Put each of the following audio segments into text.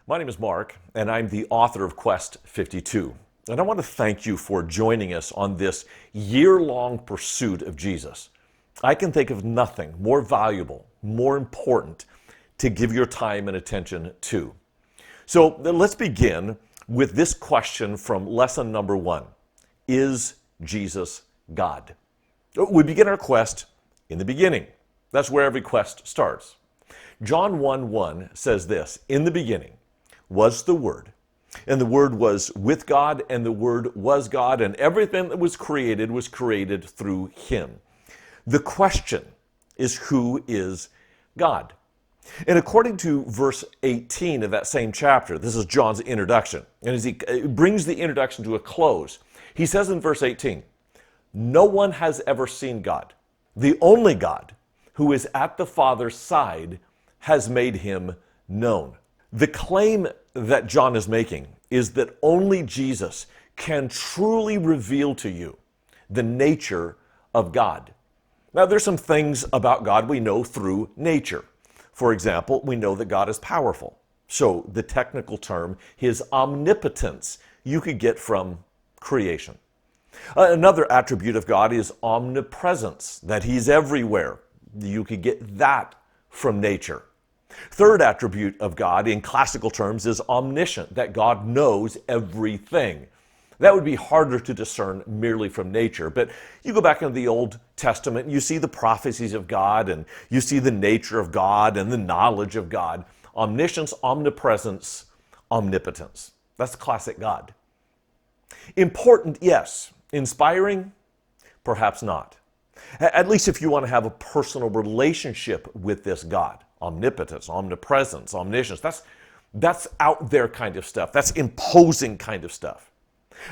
My name is Mark, and I'm the author of Quest 52. And I want to thank you for joining us on this year-long pursuit of Jesus. I can think of nothing more valuable, more important to give your time and attention to. So let's begin with this question from lesson number 1. Is Jesus God? We begin our quest in the beginning. That's where every quest starts. John 1:1 says this, "In the beginning was the Word, and the Word was with God, and the Word was God, and everything that was created through Him." The question is, who is God? And according to verse 18 of that same chapter, this is John's introduction, and as he brings the introduction to a close, he says in verse 18, "No one has ever seen God. The only God who is at the Father's side has made Him known." The claim that John is making is that only Jesus can truly reveal to you the nature of God. Now, there's some things about God we know through nature. For example, we know that God is powerful. So the technical term, His omnipotence, you could get from creation. Another attribute of God is omnipresence, that He's everywhere. You could get that from nature. Third attribute of God in classical terms is omniscient, that God knows everything. That would be harder to discern merely from nature, but you go back into the Old Testament and you see the prophecies of God and you see the nature of God and the knowledge of God. Omniscience, omnipresence, omnipotence. That's classic God. Important, yes. Inspiring, perhaps not. At least if you want to have a personal relationship with this God. Omnipotence, omnipresence, omniscience, that's out there kind of stuff. That's imposing kind of stuff.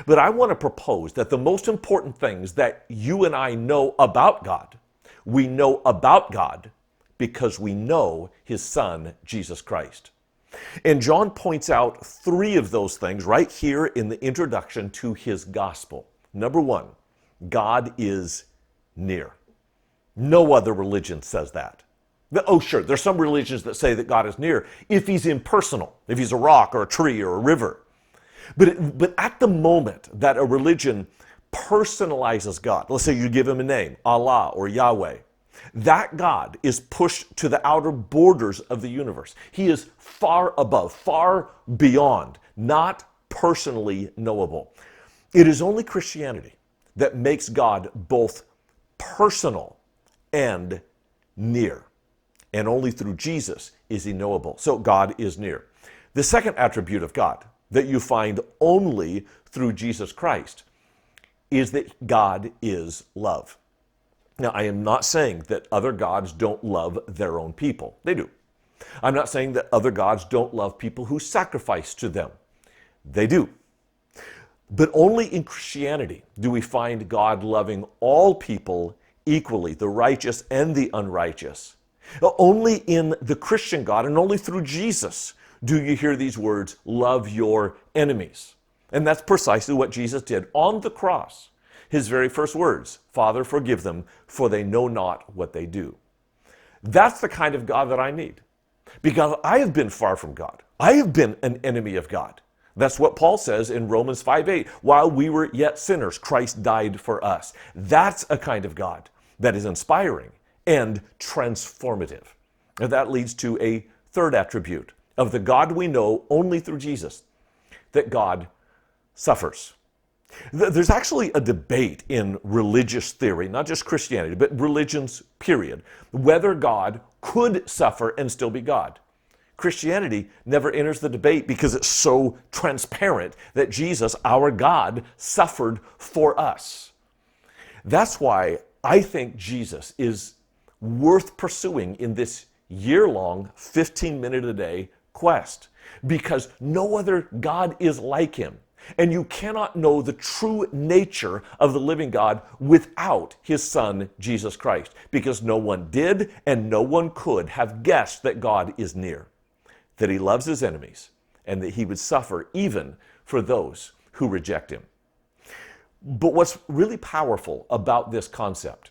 But I want to propose that the most important things that you and I know about God, we know about God because we know His Son, Jesus Christ. And John points out 3 of those things right here in the introduction to his gospel. Number 1, God is near. No other religion says that. Oh, sure, there's some religions that say that God is near if He's impersonal, if He's a rock or a tree or a river. But at the moment that a religion personalizes God, let's say you give Him a name, Allah or Yahweh, that God is pushed to the outer borders of the universe. He is far above, far beyond, not personally knowable. It is only Christianity that makes God both personal and near. And only through Jesus is He knowable. So God is near. The second attribute of God that you find only through Jesus Christ is that God is love. Now, I am not saying that other gods don't love their own people. They do. I'm not saying that other gods don't love people who sacrifice to them. They do. But only in Christianity do we find God loving all people equally, the righteous and the unrighteous. Only in the Christian God and only through Jesus do you hear these words, love your enemies. And that's precisely what Jesus did on the cross. His very first words, Father, forgive them, for they know not what they do. That's the kind of God that I need. Because I have been far from God. I have been an enemy of God. That's what Paul says in Romans 5:8. While we were yet sinners, Christ died for us. That's a kind of God that is inspiring and transformative. And that leads to a third attribute of the God we know only through Jesus, that God suffers. There's actually a debate in religious theory, not just Christianity, but religions, period, whether God could suffer and still be God. Christianity never enters the debate because it's so transparent that Jesus, our God, suffered for us. That's why I think Jesus is worth pursuing in this year-long, 15-minute-a-day quest, because no other God is like Him. And you cannot know the true nature of the living God without His Son, Jesus Christ, because no one did and no one could have guessed that God is near, that He loves His enemies, and that He would suffer even for those who reject Him. But what's really powerful about this concept,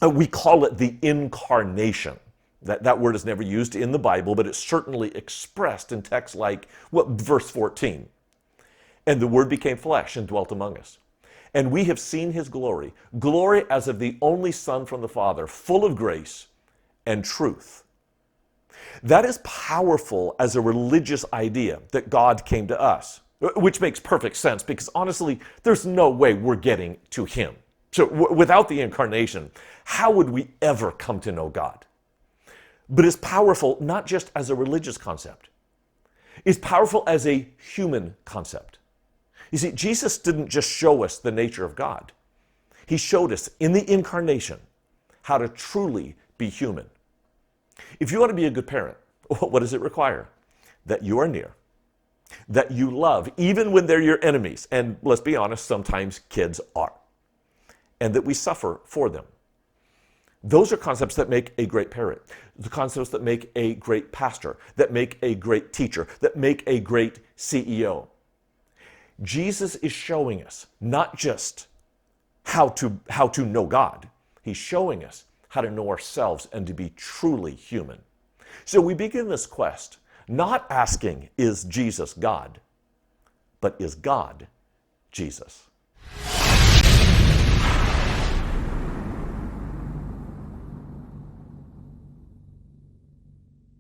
we call it the incarnation. That word is never used in the Bible, but it's certainly expressed in texts like verse 14. And the Word became flesh and dwelt among us. And we have seen his glory, glory as of the only Son from the Father, full of grace and truth. That is powerful as a religious idea that God came to us, which makes perfect sense because honestly, there's no way we're getting to him. So without the incarnation, how would we ever come to know God? But it's powerful not just as a religious concept. It's powerful as a human concept. You see, Jesus didn't just show us the nature of God. He showed us in the incarnation how to truly be human. If you want to be a good parent, what does it require? That you are near, that you love, even when they're your enemies. And let's be honest, sometimes kids are. And that we suffer for them. Those are concepts that make a great parent. The concepts that make a great pastor, that make a great teacher, that make a great CEO. Jesus is showing us not just how to know God. He's showing us how to know ourselves and to be truly human. So we begin this quest not asking, is Jesus God? But is God Jesus?